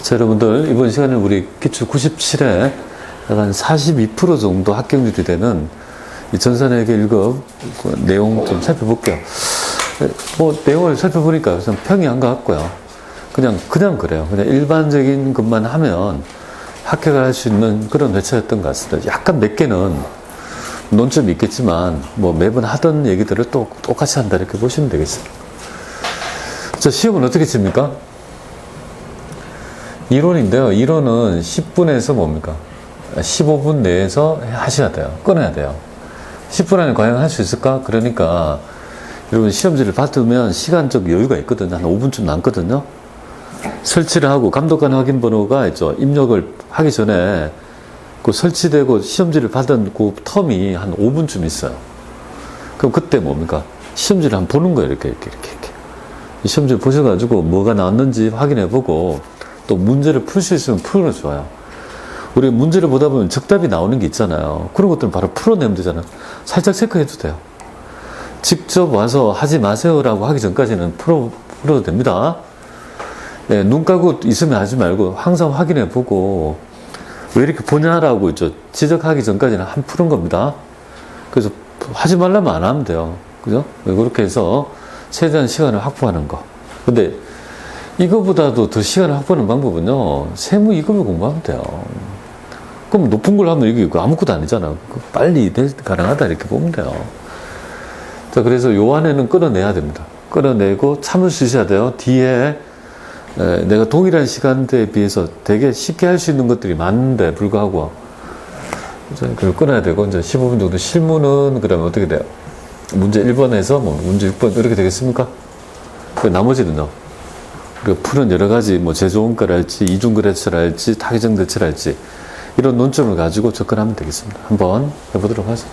자, 여러분들, 이번 시간에 우리 기출 97에 한 42% 정도 합격률이 되는 이 전산회계 1급 내용 좀 살펴볼게요. 뭐, 내용을 살펴보니까 좀 평이한 것 같고요. 그냥 그래요. 그냥 일반적인 것만 하면 합격을 할 수 있는 그런 회차였던 것 같습니다. 약간 몇 개는 논점이 있겠지만, 뭐, 매번 하던 얘기들을 또 똑같이 한다, 이렇게 보시면 되겠습니다. 자, 시험은 어떻게 칩니까? 이론인데요. 이론은 10분에서 뭡니까? 15분 내에서 하셔야 돼요. 끊어야 돼요. 10분 안에 과연 할 수 있을까? 그러니까 여러분 시험지를 받으면 시간적 여유가 있거든요. 한 5분쯤 남거든요. 설치를 하고 감독관 확인 번호가 있죠. 입력을 하기 전에 그 설치되고 시험지를 받은 그 텀이 한 5분쯤 있어요. 그럼 그때 뭡니까? 시험지를 한번 보는 거예요. 이렇게. 이 시험지를 보셔가지고 뭐가 나왔는지 확인해보고 또 문제를 풀 수 있으면 풀어도 좋아요. 우리 문제를 보다 보면 정답이 나오는 게 있잖아요. 그런 것들은 바로 풀어내면 되잖아요. 살짝 체크해도 돼요. 직접 와서 하지 마세요라고 하기 전까지는 풀어도 됩니다. 네, 눈 감고 있으면 하지 말고 항상 확인해보고 왜 이렇게 보냐라고 있죠. 지적하기 전까지는 한 푸는 겁니다. 그래서 하지 말라면 안 하면 돼요. 그죠? 그렇게 해서 최대한 시간을 확보하는 거. 근데 이거보다도 더 시간을 확보하는 방법은요, 세무 2급을 공부하면 돼요. 그럼 높은 걸 하면 이게 아무것도 아니잖아. 빨리 가능하다 이렇게 보면 돼요. 자, 그래서 요 안에는 끌어내야 됩니다. 끌어내고 참을 수 있어야 돼요. 뒤에 내가 동일한 시간대에 비해서 되게 쉽게 할 수 있는 것들이 많은데 불구하고 그걸 끊어야 되고, 이제 15분 정도 실무는 그러면 어떻게 돼요? 문제 1번에서 뭐 문제 6번 이렇게 되겠습니까? 그 나머지는요. 그리고 푸는 여러 가지 뭐 제조원가를 할지 이중거래처를 할지 타기정 대체를 할지 이런 논점을 가지고 접근하면 되겠습니다. 한번 해보도록 하죠.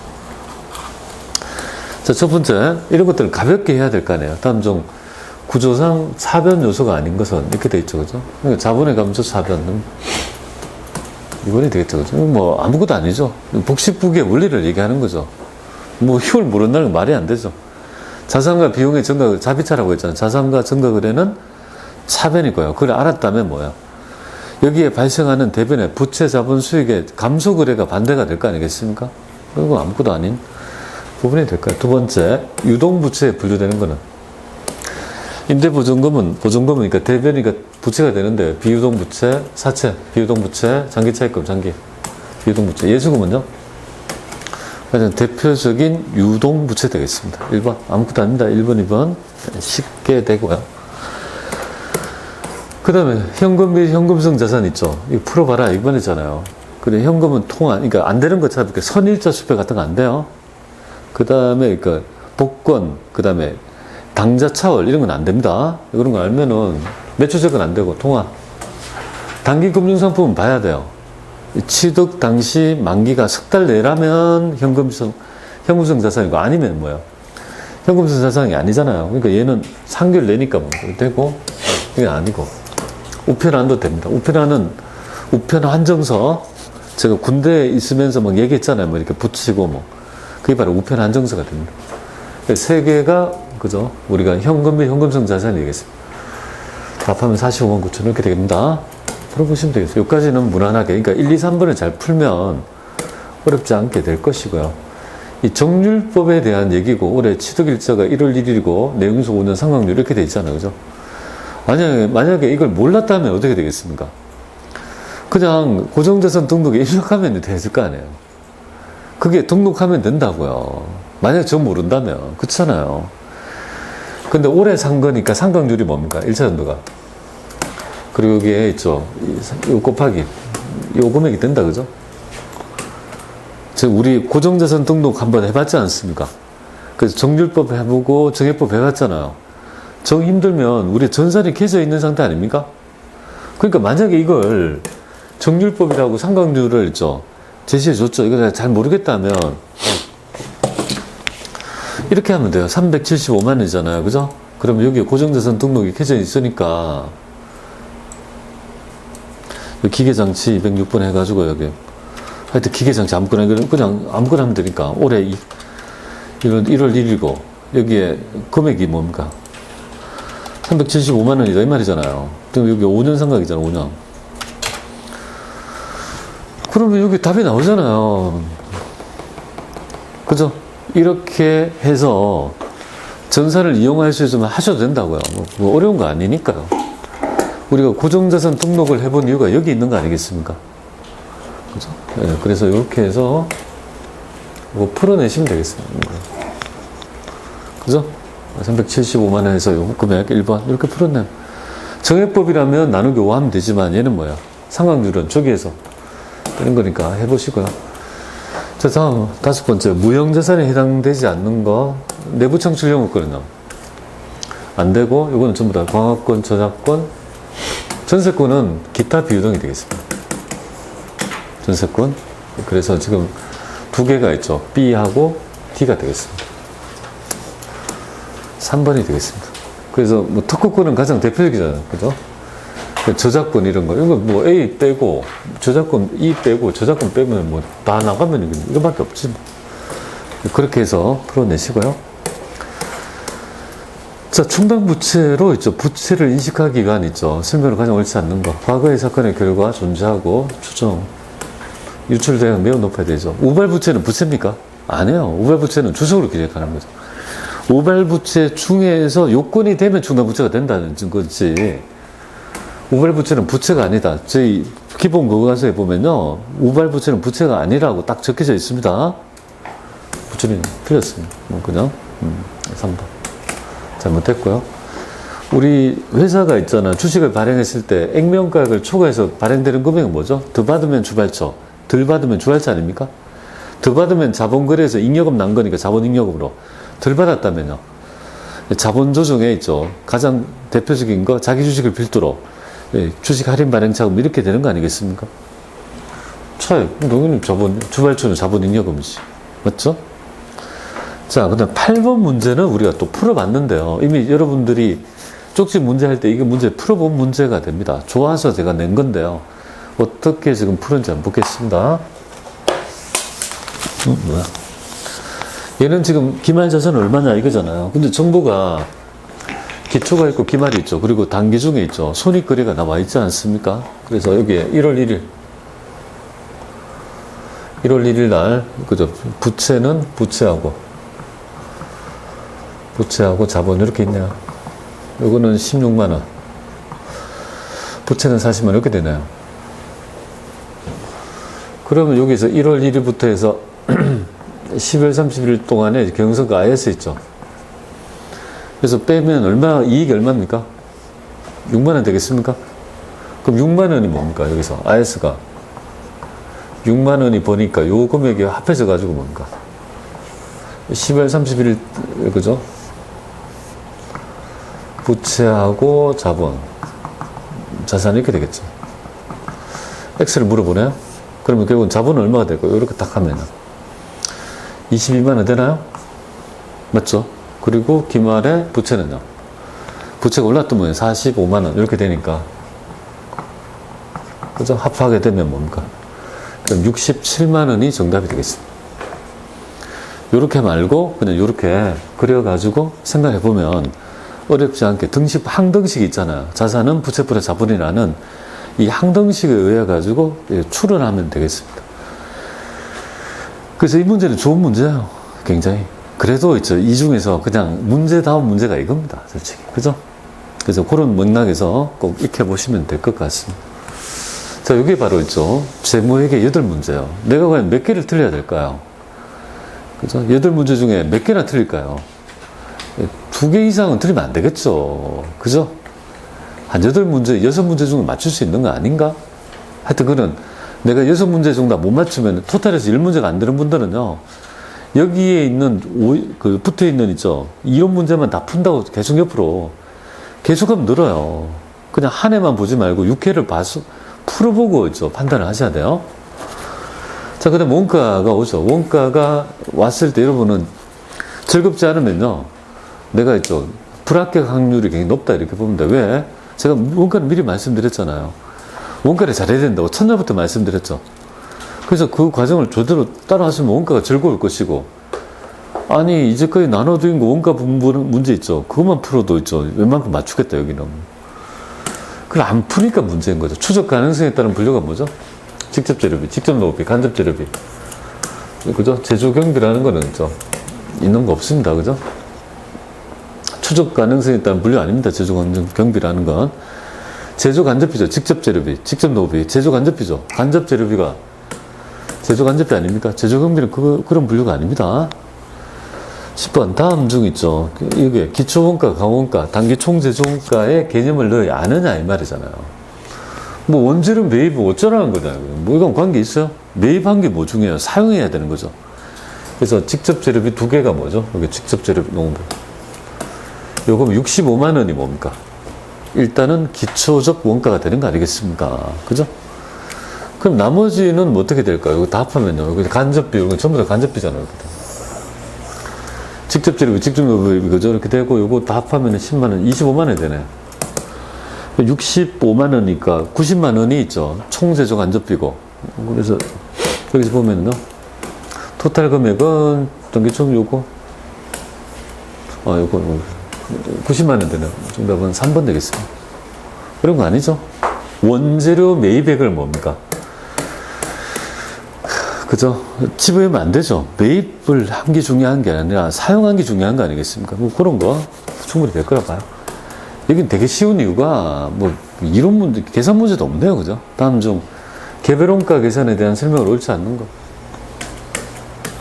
자, 첫 번째, 이런 것들을 가볍게 해야 될 거 아니에요. 다음 중 구조상 차변 요소가 아닌 것은 이렇게 돼 있죠, 그죠? 그러니까 자본의 감소 차변은 이번이 되겠죠, 그죠? 뭐 아무것도 아니죠. 복식부기의 원리를 얘기하는 거죠. 뭐 효율 모른다는 건 말이 안 되죠. 자산과 비용의 증가, 자비차라고 했잖아요. 자산과 증가거래는 차변이고요. 그걸 알았다면 뭐야? 여기에 발생하는 대변의 부채 자본 수익의 감소 거래가 반대가 될 거 아니겠습니까? 그리고 아무것도 아닌 부분이 될까요? 두 번째, 유동부채에 분류되는 거는 임대보증금은 그러니까 대변이가 부채가 되는데 비유동부채, 사채, 비유동부채, 장기차입금, 장기 비유동부채, 예수금은요? 가장 대표적인 유동부채 되겠습니다. 1번 아무것도 아닙니다. 1번, 2번 쉽게 되고요. 그 다음에 현금 및 현금성 자산 있죠. 이거 풀어봐라 이번 했잖아요. 그래 현금은 통한, 그러니까 안 되는 것 찾아볼게요. 선일자 수표 같은 거 안 돼요. 그 다음에 그러니까 복권, 그 다음에 당좌 차월 이런 건 안 됩니다. 그런 거 알면은 매출적은 안 되고 통화. 단기 금융상품은 봐야 돼요. 취득 당시 만기가 석 달 내라면 현금성 자산이고 아니면 뭐야? 현금성 자산이 아니잖아요. 그러니까 얘는 3개월 내니까 뭐 되고 이게 아니고. 우편안도 됩니다. 우편 한정서, 제가 군대에 있으면서 막 얘기했잖아요. 뭐 이렇게 붙이고 뭐. 그게 바로 우편 한정서가 됩니다. 세 개가, 그죠? 우리가 현금 및 현금성 자산이 되겠습니다. 답하면 45만 9천 이렇게 됩니다. 풀어보시면 되겠어요. 여기까지는 무난하게. 그러니까 1, 2, 3번을 잘 풀면 어렵지 않게 될 것이고요. 이 정률법에 대한 얘기고, 올해 취득일자가 1월 1일이고, 내용수 5년 상각률 이렇게 돼 있잖아요. 그죠? 만약에 이걸 몰랐다면 어떻게 되겠습니까? 그냥 고정자산 등록에 입력하면 됐을 거 아니에요. 그게 등록하면 된다고요. 만약에 저 모른다면. 그렇잖아요. 근데 올해 산 거니까 상각률이 뭡니까? 1차 연도가. 그리고 여기에 있죠. 요 곱하기. 요 금액이 된다, 그죠? 우리 고정자산 등록 한번 해봤지 않습니까? 그래서 정률법 해보고 정액법 해봤잖아요. 정 힘들면 우리 전산이 켜져 있는 상태 아닙니까? 그러니까 만약에 이걸 정률법이라고 상각률을 있죠. 제시해줬죠. 이거 잘 모르겠다면 이렇게 하면 돼요. 375만 원이잖아요. 그죠? 그럼 여기 고정자산 등록이 켜져 있으니까 기계장치 206번 해가지고 여기 하여튼 기계장치 아무거나 그냥 아무거나 하면 되니까 올해 1월 1일이고 여기에 금액이 뭡니까? 375만 원이다 이 말이잖아요. 그럼 여기 5년 상각이잖아. 5년. 그러면 여기 답이 나오잖아요. 그죠? 이렇게 해서 전산을 이용할 수 있으면 하셔도 된다고요. 뭐 어려운 거 아니니까요. 우리가 고정자산 등록을 해본 이유가 여기 있는 거 아니겠습니까? 그죠? 네, 그래서 이렇게 해서 이거 풀어내시면 되겠습니다. 그죠? 375만 원에서 요 금액 1번 이렇게 풀었네요. 정액법이라면 나누기 5 하면 되지만 얘는 뭐야? 상각률은 저기에서 되는 거니까 해보시고요. 자, 다음 5번째 무형자산에 해당되지 않는 거 내부 창출 영업권은요. 안 되고 이거는 전부 다 광학권, 저작권, 전세권은 기타 비유동이 되겠습니다. 전세권. 그래서 지금 두 개가 있죠. B하고 D가 되겠습니다. 3번이 되겠습니다. 그래서 뭐 특허권은 가장 대표적이잖아요. 그죠? 저작권 이런 거. 이거 뭐 A 빼고, 저작권 E 빼고, 저작권 빼면 뭐 다 나가면 이거밖에 없지. 뭐. 그렇게 해서 풀어내시고요. 자, 충당부채로 있죠. 부채를 인식할 기간 있죠. 설명을 가장 옳지 않는 거. 과거의 사건의 결과 존재하고 추정. 유출대가 매우 높아야 되죠. 우발부채는 부채입니까? 아니에요. 우발부채는 주석으로 기재하는 거죠. 우발부채 중에서 요건이 되면 충당부채가 된다는 거지. 우발부채는 부채가 아니다. 저희 기본 교과서에 보면요. 우발부채는 부채가 아니라고 딱 적혀져 있습니다. 부채는 틀렸습니다. 그죠? 3번. 잘못했고요. 우리 회사가 있잖아. 주식을 발행했을 때 액면가액을 초과해서 발행되는 금액은 뭐죠? 더 받으면 주발처, 덜 받으면 주발처 아닙니까? 더 받으면 자본거래에서 잉여금 난 거니까 자본잉여금으로. 덜 받았다면요. 자본조정에 있죠. 가장 대표적인 거 자기 주식을 필두로 주식 할인 발행 자금 이렇게 되는 거 아니겠습니까? 차이. 당연히 주발처는 자본잉여금이지. 맞죠? 자, 그 다음 8번 문제는 우리가 또 풀어봤는데요. 이미 여러분들이 쪽지 문제 할 때 이게 문제 풀어본 문제가 됩니다. 좋아서 제가 낸 건데요. 어떻게 지금 푸는지 한번 보겠습니다. 뭐야? 얘는 지금 기말자산 얼마냐 이거잖아요. 근데 정보가 기초가 있고 기말이 있죠. 그리고 단기 중에 있죠. 손익거래가 나와 있지 않습니까? 그래서 여기에 1월 1일 날, 그죠? 부채는 부채하고 자본 이렇게 있네요. 요거는 16만원. 부채는 40만원 이렇게 되네요. 그러면 여기서 1월 1일부터 해서 10월 30일 동안에 경영성과 IS 있죠. 그래서 빼면 이익이 얼마입니까? 6만원 되겠습니까? 그럼 6만원이 뭡니까? 여기서 IS가 6만원이 버니까 요 금액이 합해져 가지고 뭡니까? 10월 30일, 그죠? 부채하고 자산 이렇게 되겠죠. X를 물어보네요. 그러면 결국은 자본은 얼마가 될까요? 이렇게 딱 하면 22만원 되나요? 맞죠? 그리고 기말에 부채는요. 부채가 올랐다면 45만원 이렇게 되니까, 그죠? 합하게 되면 뭡니까? 그럼 67만원이 정답이 되겠습니다. 요렇게 말고 그냥 요렇게 그려가지고 생각해 보면 어렵지 않게 항등식이 있잖아요. 자산은 부채 플러스 자본이라는 이 항등식에 의해 가지고 추론하면 되겠습니다. 그래서 이 문제는 좋은 문제예요. 굉장히. 그래도 있죠. 이 중에서 그냥 문제다운 문제가 이겁니다. 솔직히. 그죠? 그래서 그런 맥락에서 꼭 익혀보시면 될 것 같습니다. 자, 이게 바로 있죠. 재무회계 8문제예요. 내가 과연 몇 개를 틀려야 될까요? 그죠? 8문제 중에 몇 개나 틀릴까요? 2개 이상은 틀리면 안 되겠죠. 그죠? 한 8문제, 6문제 중에 맞출 수 있는 거 아닌가? 하여튼 그는 내가 6문제 정답 못 맞추면 토탈에서 1문제가 안 되는 분들은요. 여기에 있는 붙어 있는 있죠. 이런 문제만 다 푼다고 계속 옆으로 계속하면 늘어요. 그냥 한 해만 보지 말고 6회를 풀어보고 있죠. 판단을 하셔야 돼요. 자, 그 다음 원가가 오죠. 원가가 왔을 때 여러분은 즐겁지 않으면요. 내가 있죠. 불합격 확률이 굉장히 높다 이렇게 보면 돼. 왜? 제가 원가를 미리 말씀드렸잖아요. 원가를 잘해야 된다고 첫날부터 말씀드렸죠. 그래서 그 과정을 제대로 따라하시면 원가가 즐거울 것이고, 아니 이제까지 나눠드린 거 원가 분분 문제 있죠. 그것만 풀어도 있죠. 웬만큼 맞추겠다 여기는. 그걸 안 푸니까 문제인 거죠. 추적 가능성에 따른 분류가 뭐죠? 직접 재료비, 직접 노업비, 간접 재료비. 그죠? 제조 경비라는 거는 있는 거 없습니다. 그죠? 추적 가능성이 있다는 분류 아닙니다. 제조 경비라는 건. 제조 간접비죠. 직접 재료비, 직접 노업비, 제조 간접비죠. 간접 재료비가 제조 간접비 아닙니까? 제조 경비는 그런 분류가 아닙니다. 10번 다음 중 있죠. 이게 기초원가, 강원가, 단기 총제조원가의 개념을 너희 아느냐 이 말이잖아요. 뭐 원재료 매입 어쩌라는 거잖아요. 뭐 이건 관계 있어요? 매입한 게 뭐 중요해요? 사용해야 되는 거죠. 그래서 직접 재료비 두 개가 뭐죠? 여기 직접 재료비 농부. 요거 65만 원이 뭡니까? 일단은 기초적 원가가 되는 거 아니겠습니까? 그죠? 그럼 나머지는 뭐 어떻게 될까요? 이거 다 합하면요. 여기 간접비, 이거 전부 다 간접비잖아요. 직접 재료비, 직접 노업비, 그죠? 이렇게 되고, 요거 다 합하면 10만 원, 25만 원이 되네. 65만 원이니까 90만 원이 있죠. 총제조 간접비고. 그래서 여기서 보면요. 토탈 금액은 전기총 요거. 요거 90만 원 되네요. 정답은 3번 되겠습니다. 그런 거 아니죠? 원재료 매입액을 뭡니까? 그죠? 지불하면 안 되죠. 매입을 한 게 중요한 게 아니라 사용한 게 중요한 거 아니겠습니까? 뭐 그런 거 충분히 될 거라 봐요. 여긴 되게 쉬운 이유가 뭐 이론 문제, 계산 문제도 없네요. 그죠? 다음 중 개별원가 계산에 대한 설명을 옳지 않는 거.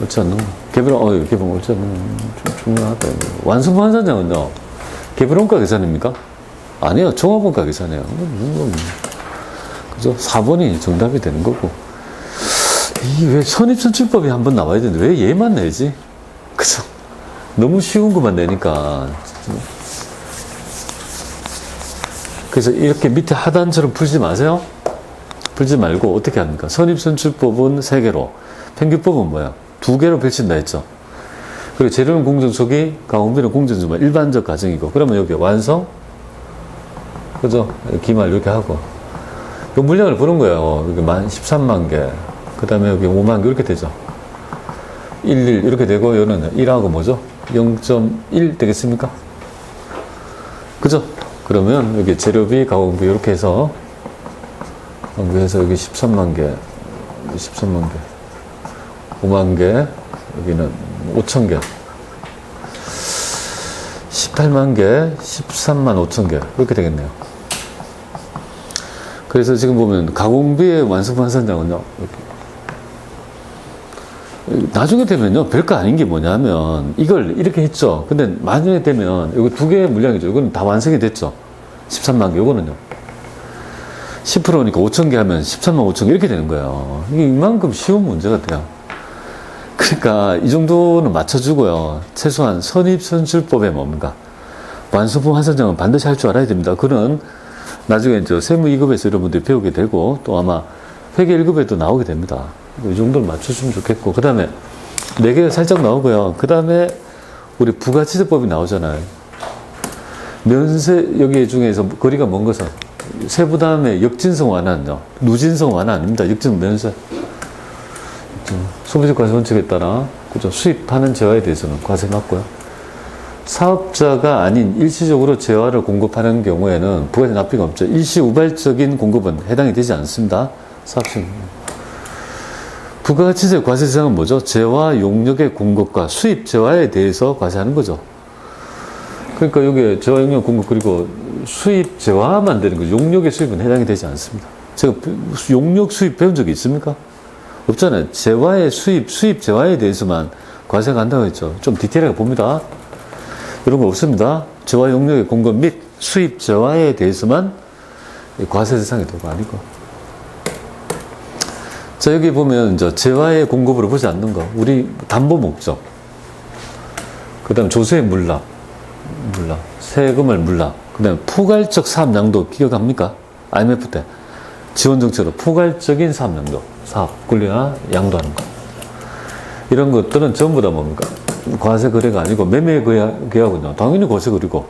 옳지 않는 거. 개별 옳지 않는 거. 좀 중요하다. 완성품 환산량은요. 개별원가 계산입니까? 아니요. 종합원가 계산이에요. 그죠? 4번이 정답이 되는 거고. 왜 선입선출법이 한번 나와야 되는데 왜 얘만 내지? 그죠? 너무 쉬운 것만 내니까. 그래서 이렇게 밑에 하단처럼 풀지 마세요. 풀지 말고 어떻게 합니까? 선입선출법은 3개로, 평균법은 뭐야? 2개로 펼친다 했죠. 그리고 재료는 공정초기, 가공비는 공정주말, 일반적 가정이고, 그러면 여기 완성, 그죠? 기말 이렇게 하고, 이 물량을 보는 거예요. 여기 13만 개, 그 다음에 여기 5만 개 이렇게 되죠. 11 이렇게 되고, 여기는 1하고 뭐죠? 0.1 되겠습니까? 그죠? 그러면 여기 재료비, 가공비 이렇게 해서 여기 13만 개, 13만 개, 5만 개, 여기는 5천 개, 18만 개, 13만 5천 개 이렇게 되겠네요. 그래서 지금 보면 가공비의 완성품 환산량은요. 나중에 되면요 별거 아닌 게 뭐냐면 이걸 이렇게 했죠. 근데 나중에 되면 이거 2개의 물량이죠. 이거는 다 완성이 됐죠. 13만 개. 이거는요 10%니까 5천 개 하면 13만 5천 개 이렇게 되는 거예요. 이게 이만큼 쉬운 문제가 돼요. 그러니까 이 정도는 맞춰주고요. 최소한 선입선출법에 뭡니까? 완성품 환산량은 반드시 할 줄 알아야 됩니다. 그는 나중에 세무 2급에서 여러분들이 배우게 되고 또 아마 회계 1급에도 나오게 됩니다. 이 정도는 맞춰주면 좋겠고, 그 다음에 4개가 살짝 나오고요. 그 다음에 우리 부가치세법이 나오잖아요. 면세, 여기 중에서 거리가 먼 것은 세부담의 역진성 완화는요. 누진성 완화 아닙니다. 역진 면세. 소비적 과세 원칙에 따라, 그죠? 수입하는 재화에 대해서는 과세 맞고요. 사업자가 아닌 일시적으로 재화를 공급하는 경우에는 부가세 납부가 없죠. 일시 우발적인 공급은 해당이 되지 않습니다. 사업식. 부가치세 과세 대상은 뭐죠? 재화 용역의 공급과 수입 재화에 대해서 과세하는 거죠. 그러니까 여기에 재화 용역 공급 그리고 수입 재화만 되는 거죠. 용역의 수입은 해당이 되지 않습니다. 제가 용역 수입 배운 적이 있습니까? 없잖아요. 재화의 수입 재화에 대해서만 과세가 한다고 했죠. 좀 디테일하게 봅니다. 이런 거 없습니다. 재화 용역의 공급 및 수입 재화에 대해서만 과세 대상이 되고 아니고. 자, 여기 보면 이제 재화의 공급으로 보지 않는 거. 우리 담보 목적. 그 다음에 조세의 물납. 세금을 물납. 그 다음에 포괄적 사업 양도 기억합니까? IMF 때. 지원 정책으로 포괄적인 사업 양도. 사업, 권리나 양도하는 거. 이런 것들은 전부 다 뭡니까? 과세 거래가 아니고 매매 계약은요. 당연히 과세 거래고.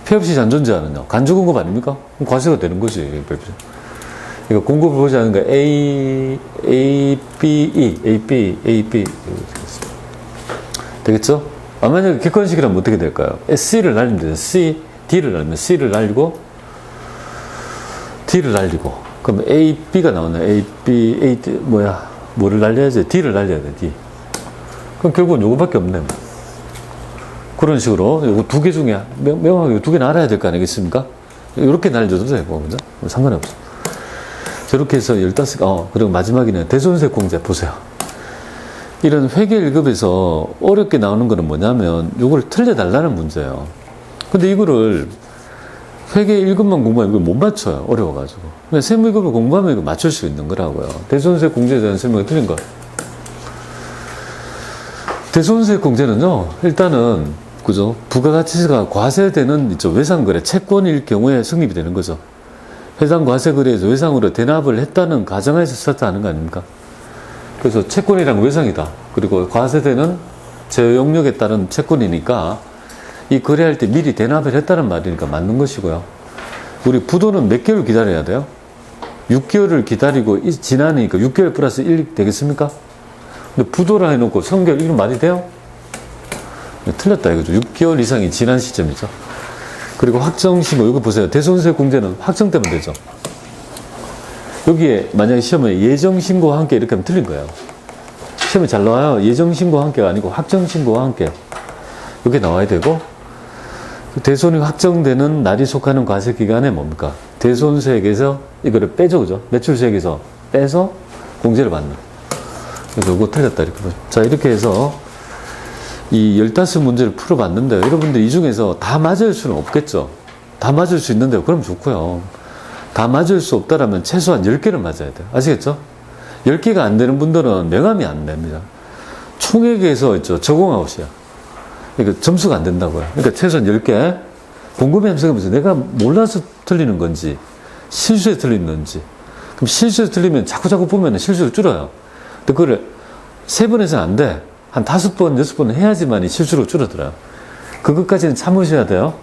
폐업시 잔존 제한은요. 간주 공급 아닙니까? 그럼 과세가 되는 거지. 그러니까 공급을 보지 않는 거 A, B. 되겠죠? 만약에 객관식이라면 어떻게 될까요? C를 날리면 되죠. D를 날리면 C를 날리고, D를 날리고, 그럼 A, B가 나오네. A, B, A, D, 뭐를 날려야지? D를 날려야 돼, D. 그럼 결국은 요거밖에 없네. 그런 식으로, 요거 두 개 중에, 명확하게 두 개는 알아야 될 거 아니겠습니까? 이렇게 날려도 되고, 그죠? 상관없어. 저렇게 해서 15, 그리고 마지막에는 대손색 공제 보세요. 이런 회계 1급에서 어렵게 나오는 거는 뭐냐면, 요걸 틀려달라는 문제예요. 근데 이거를 회계 1급만 공부하면 이걸 못 맞춰요. 어려워가지고. 그냥 세무 1급을 공부하면 이거 맞출 수 있는 거라고요. 대손색 공제에 대한 설명이 틀린 거. 대손색 공제는요, 일단은, 그죠? 부가가치세가 과세되는 이쪽 외상거래, 채권일 경우에 성립이 되는 거죠. 해당 과세거래에서 외상으로 대납을 했다는 가정하에서 썼다는 거 아닙니까? 그래서 채권이랑 외상이다. 그리고 과세되는 제어 용역에 따른 채권이니까 이 거래할 때 미리 대납을 했다는 말이니까 맞는 것이고요. 우리 부도는 몇 개월 기다려야 돼요? 6개월을 기다리고 지나니까 6개월 플러스 1 되겠습니까? 근데 부도라 해놓고 성결 이건 말이 돼요? 틀렸다 이거죠. 6개월 이상이 지난 시점이죠. 그리고 확정신고, 이거 보세요. 대손세 공제는 확정되면 되죠. 여기에 만약에 시험에 예정신고와 함께 이렇게 하면 틀린 거예요. 시험에 잘 나와요. 예정신고와 함께가 아니고 확정신고와 함께. 이게 나와야 되고, 대손이 확정되는 날이 속하는 과세기간에 뭡니까? 대손세액에서 이거를 빼죠, 그죠? 매출세액에서 빼서 공제를 받는. 그래서 이거 틀렸다, 이렇게 보죠. 자, 이렇게 해서 이 15문제를 풀어봤는데, 여러분들 이 중에서 다 맞을 수는 없겠죠? 다 맞을 수 있는데, 그럼 좋고요. 다 맞을 수 없다라면 최소한 10개를 맞아야 돼요. 아시겠죠? 10개가 안 되는 분들은 명함이 안 됩니다. 총액에서 있죠. 적응아웃이야. 그러니까 점수가 안 된다고요. 그러니까 최소한 10개. 곰곰이 생각해보세요. 내가 몰라서 틀리는 건지, 실수에 틀리는 건지. 그럼 실수에 틀리면 자꾸 보면 실수를 줄어요. 근데 그거를 3번 해서는 안 돼. 한 5번, 6번 해야지만 실수로 줄어들어요. 그것까지는 참으셔야 돼요.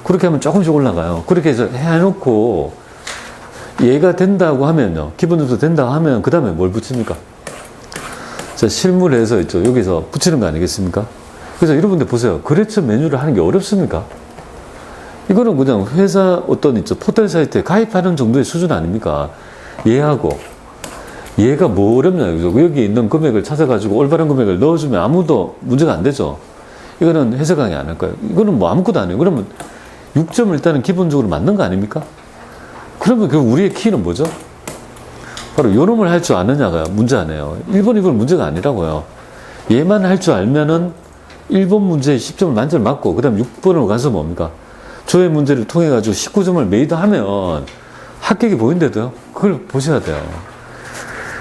그렇게 하면 조금씩 올라가요. 그렇게 해서 해놓고 얘가 된다고 하면요. 기본 점수 된다고 하면 그 다음에 뭘 붙입니까? 자, 실물에서 있죠. 여기서 붙이는 거 아니겠습니까? 그래서 여러분들 보세요. 거래처 메뉴를 하는 게 어렵습니까? 이거는 그냥 회사 어떤 있죠. 포털 사이트에 가입하는 정도의 수준 아닙니까? 얘하고 얘가 뭐 어렵냐. 여기 있는 금액을 찾아가지고 올바른 금액을 넣어주면 아무도 문제가 안 되죠. 이거는 해석 강의 안 할 거예요. 이거는 뭐 아무것도 안 해요. 그러면 6점 일단은 기본적으로 맞는 거 아닙니까? 그러면 그 우리의 키는 뭐죠? 바로 요놈을 할 줄 아느냐가 문제 아니에요. 1번, 2번 문제가 아니라고요. 얘만 할 줄 알면은 1번 문제에 10점을 만점 맞고, 그 다음 6번으로 가서 뭡니까? 조회 문제를 통해가지고 19점을 메이드하면 합격이 보인대도요. 그걸 보셔야 돼요.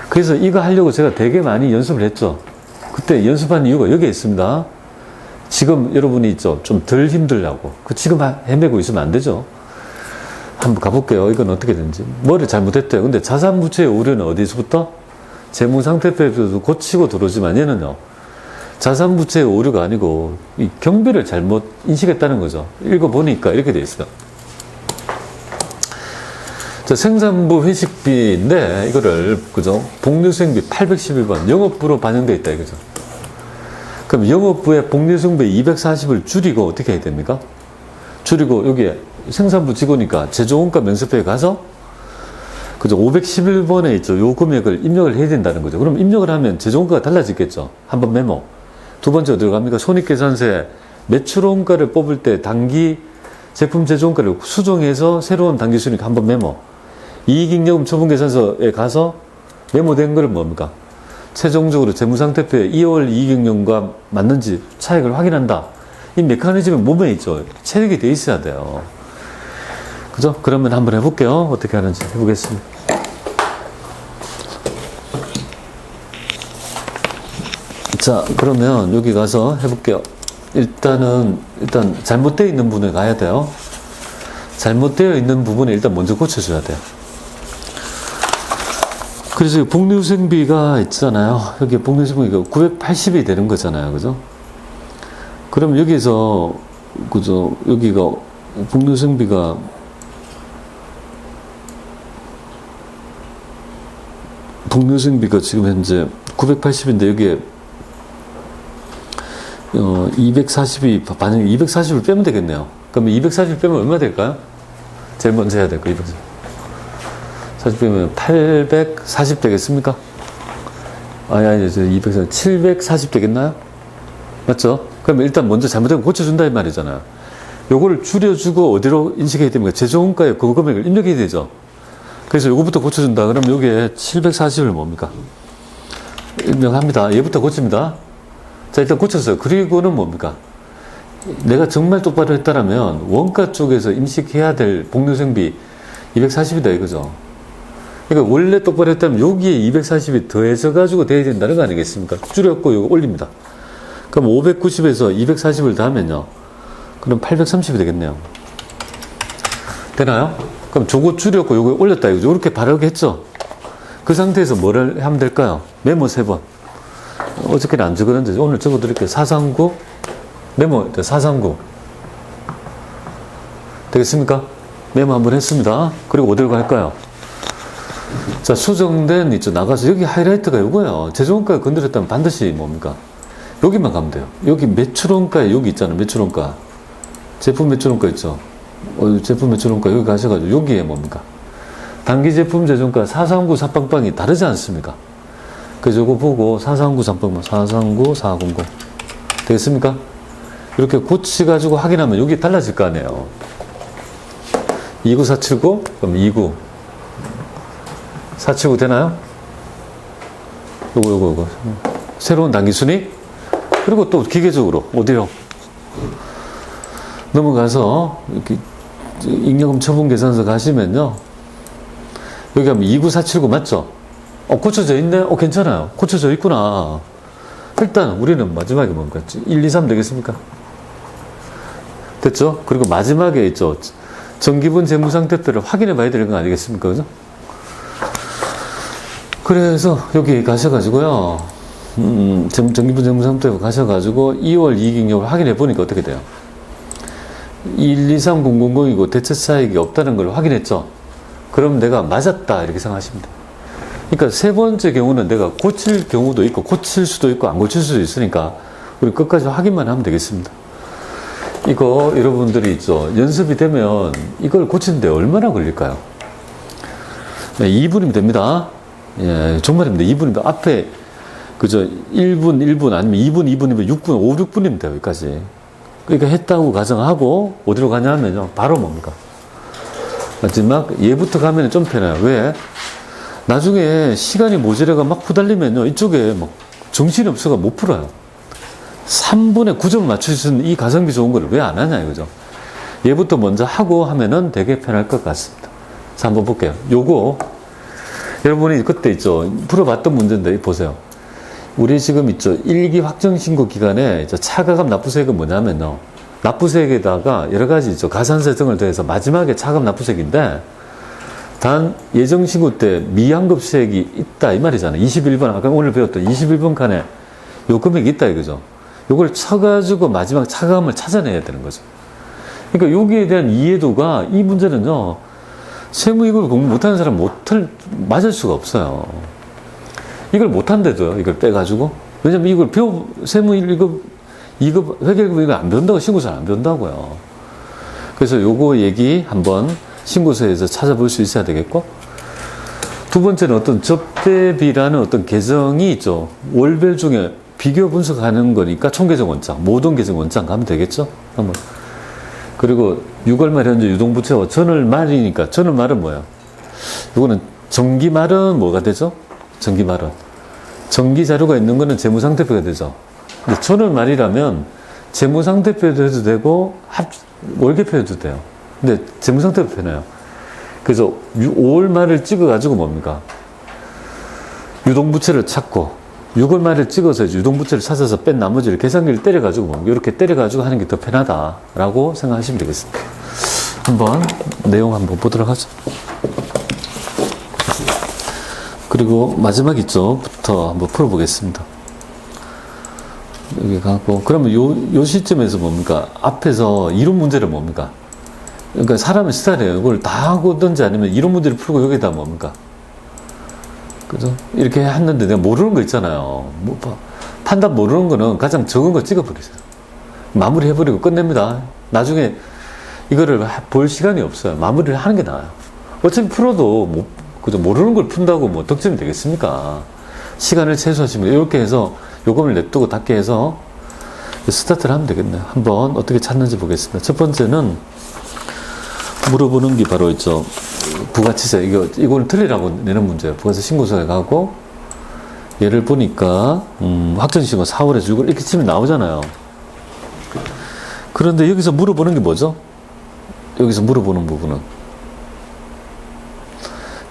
그래서 이거 하려고 제가 되게 많이 연습을 했죠. 그때 연습한 이유가 여기에 있습니다. 지금 여러분이 있죠. 좀 덜 힘들라고. 지금 헤매고 있으면 안 되죠. 한번 가볼게요. 이건 어떻게 되는지. 뭐를 잘못했대요. 근데 자산부채의 오류는 어디서부터? 재무상태표에서도 고치고 들어오지만 얘는요. 자산부채의 오류가 아니고 이 경비를 잘못 인식했다는 거죠. 읽어보니까 이렇게 돼 있어요. 자, 생산부 회식비인데 이거를 그죠? 복리수행비 811번 영업부로 반영되어 있다 이거죠. 그럼 영업부의 복리수행비 240을 줄이고 어떻게 해야 됩니까? 줄이고 여기에 생산부 직원이니까 제조원가 명세표에 가서 그죠? 511번에 있죠. 요 금액을 입력을 해야 된다는 거죠. 그럼 입력을 하면 제조원가가 달라지겠죠. 한번 메모. 두 번째 어디로 갑니까? 손익계산서에 매출원가를 뽑을 때 당기 제품 제조원가를 수정해서 새로운 당기 순위가 한번 메모. 이익잉여금 처분계산서에 가서 메모된 거는 뭡니까? 최종적으로 재무상태표에 2월 이익잉여금과 맞는지 차익을 확인한다. 이 메커니즘이 몸에 있죠. 체력이 돼 있어야 돼요. 그죠? 그러면 한번 해볼게요. 어떻게 하는지 해보겠습니다. 자, 그러면 여기 가서 해볼게요. 일단 잘못되어 있는 부분에 가야 돼요. 잘못되어 있는 부분에 일단 먼저 고쳐줘야 돼요. 그래서 복리후생비가 있잖아요. 여기 복리후생비가 980이 되는 거잖아요. 그죠? 그럼 여기서, 그죠? 여기가 복리후생비가 지금 현재 980인데 여기에 240이 반영 240을 빼면 되겠네요. 그러면 240을 빼면 얼마 될까요? 제일 먼저 해야 될 거 240. 40 빼면 840 되겠습니까? 아니, 240, 740 되겠나요? 맞죠? 그럼 일단 먼저 잘못된 거 고쳐준다 이 말이잖아요. 요거를 줄여주고 어디로 인식해야 됩니까? 재정원가에 그 금액을 입력해야 되죠. 그래서 요거부터 고쳐준다. 그럼 요게 740을 뭡니까? 입력합니다. 얘부터 고칩니다. 자, 일단 고쳤어요. 그리고는 뭡니까? 내가 정말 똑바로 했다라면 원가 쪽에서 인식해야 될 복리후생비 240이다 이거죠. 그러니까 원래 똑바로 했다면 여기에 240이 더해져 가지고 돼야 된다는 거 아니겠습니까? 줄였고 이거 올립니다. 그럼 590에서 240을 더하면요. 그럼 830이 되겠네요. 되나요? 그럼 저거 줄였고 요거 올렸다 이거죠. 이렇게 바르게 했죠. 그 상태에서 뭐를 하면 될까요? 메모 3번. 어저께는 안 적었는데 오늘 적어드릴게요. 439 메모 439 되겠습니까? 메모 한번 했습니다. 그리고 어디로 갈까요? 자, 수정된 있죠. 나가서 여기 하이라이트가 이거예요. 재정원가에 건드렸다면 반드시 뭡니까? 여기만 가면 돼요. 여기 매출원가에 여기 있잖아요. 매출원가. 제품 매출원가 있죠. 제품 매출원가 여기 가셔가지고 여기에 뭡니까? 단기 제품 재정가 439 4빵빵이 다르지 않습니까? 그래서 이거 보고 439 4빵빵 439 400 되겠습니까? 이렇게 고치가지고 확인하면 여기 달라질 거 아니에요. 29479 그럼 29 479 되나요? 요거 새로운 단기 순위 그리고 또 기계적으로 어디요? 넘어가서 이렇게 잉여금 처분 계산서 가시면요 여기 하면 29479 맞죠? 고쳐져 있네? 괜찮아요. 고쳐져 있구나. 일단 우리는 마지막에 뭡니까? 1, 2, 3 되겠습니까? 됐죠? 그리고 마지막에 있죠. 정기분 재무상태표를 확인해 봐야 되는 거 아니겠습니까? 그죠? 그래서 여기 가셔가지고요. 정기분 재무상태표 가셔가지고 2월 이익잉여를 확인해 보니까 어떻게 돼요? 123000이고 대체 차익이 없다는 걸 확인했죠? 그럼 내가 맞았다 이렇게 생각하시면 돼요. 그러니까 세 번째 경우는 내가 고칠 경우도 있고 고칠 수도 있고 안 고칠 수도 있으니까 우리 끝까지 확인만 하면 되겠습니다. 이거 여러분들이 있죠. 연습이 되면 이걸 고치는데 얼마나 걸릴까요? 네, 2분이면 됩니다. 예, 정말입니다. 2분입니다. 앞에 그저 1분, 1분 아니면 2분, 2분이면 6분, 5, 6분이면 돼요. 여기까지. 그러니까 했다고 가정하고 어디로 가냐 하면요. 바로 뭡니까? 마지막 얘부터 가면 좀 편해요. 왜? 나중에 시간이 모자라가 막 후달리면요. 이쪽에 뭐 정신이 없어가 못 풀어요. 3분의 9점 맞출 수 있는 이 가성비 좋은 거를 왜 안 하냐 이거죠. 얘부터 먼저 하고 하면은 되게 편할 것 같습니다. 자, 한번 볼게요. 요거 여러분이 그때 있죠. 풀어봤던 문제인데 보세요. 우리 지금 있죠. 1기 확정신고 기간에 차가감 납부세액은 뭐냐면요. 납부세액에다가 여러 가지 있죠. 가산세 등을 더해서 마지막에 차감 납부세액인데 단 예정신고 때 미환급세액이 있다 이 말이잖아요. 21번 아까 오늘 배웠던 21번 칸에 요 금액이 있다 이거죠. 요걸 쳐가지고 마지막 차감을 찾아내야 되는 거죠. 그러니까 여기에 대한 이해도가 이 문제는요. 세무이익을 공부 못하는 사람 맞을 수가 없어요. 이걸 못한대도요. 이걸 빼가지고. 왜냐면 이걸 세무이익 2급 회계급 이거 안 배운다고 신고서는 안 배운다고요. 그래서 요거 얘기 한번 신고서에서 찾아볼 수 있어야 되겠고 두 번째는 어떤 접대비라는 어떤 계정이 있죠. 월별 중에 비교 분석하는 거니까 총계정 원장, 모든 계정 원장 가면 되겠죠. 한번. 그리고 6월 말 현재 유동부채와 전월 말이니까 전월 말은 뭐야? 이거는 정기 말은 뭐가 되죠? 정기 말은 정기 자료가 있는 거는 재무상태표가 되죠. 근데 전월 말이라면 재무상태표도 해도 되고 월계표 해도 돼요. 근데 재무상태표 편해요. 그래서 5월 말을 찍어가지고 뭡니까? 유동부채를 찾고 6월 말을 찍어서 유동부채를 찾아서 뺀 나머지를 계산기를 때려가지고 뭡니까? 이렇게 때려가지고 하는 게 더 편하다라고 생각하시면 되겠습니다. 한번 내용 한번 보도록 하죠. 그리고 마지막 있죠부터 한번 풀어보겠습니다. 여기 가고 그러면 요 시점에서 뭡니까? 앞에서 이론 문제를 뭡니까? 그러니까 사람의 스타일이에요. 이걸 다 하고든지 아니면 이론 문제를 풀고 여기다 뭡니까? 그죠? 이렇게 했는데 내가 모르는 거 있잖아요. 판단 모르는 거는 가장 적은 거 찍어버리세요. 마무리 해버리고 끝냅니다. 나중에 이거를 볼 시간이 없어요. 마무리를 하는 게 나아요. 어차피 풀어도 그죠? 모르는 걸 푼다고 뭐 득점이 되겠습니까? 시간을 최소화하시면 이렇게 해서 요금을 냅두고 닫게 해서 스타트를 하면 되겠네요. 한번 어떻게 찾는지 보겠습니다. 첫 번째는 물어보는 게 바로 있죠. 부가치세. 이거는 틀리라고 내는 문제예요. 부가세 신고서에 가고, 얘를 보니까, 확정신고 4월에 6월 이렇게 치면 나오잖아요. 그런데 여기서 물어보는 게 뭐죠? 여기서 물어보는 부분은.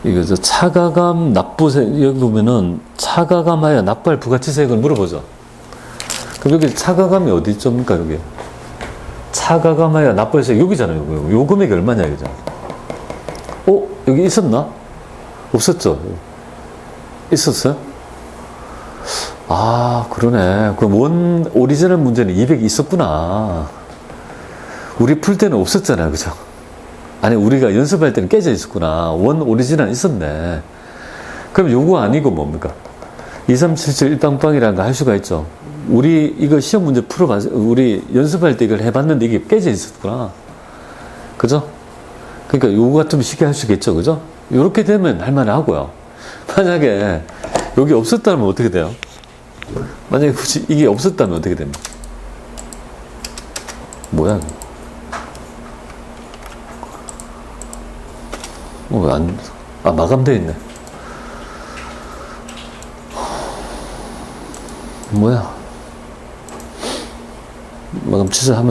이거죠. 차가감 납부세, 여기 보면은 차가감하여 납부할 부가치세액을 물어보죠. 그럼 여기 차가감이 어디 있습니까, 여기? 차가감하여 납부세 여기잖아요. 요 금액이 얼마냐, 이거죠. 여기 있었나? 없었죠? 있었어요? 아, 그러네. 그럼 오리지널 문제는 200이 있었구나. 우리 풀 때는 없었잖아요. 그죠? 아니, 우리가 연습할 때는 깨져 있었구나. 오리지널 있었네. 그럼 요거 아니고 뭡니까? 2377 일빵빵이라는 거 할 수가 있죠. 우리 이거 시험 문제 우리 연습할 때 이걸 해봤는데 이게 깨져 있었구나. 그죠? 그러니까 요거 같으면 쉽게 할 수 있겠죠. 그죠? 요렇게 되면 할만해 하고요. 만약에 여기 없었다면 어떻게 돼요? 만약에 굳이 이게 없었다면 어떻게 됩니까? 뭐야? 마감되어 있네. 뭐야? 마감 취소하면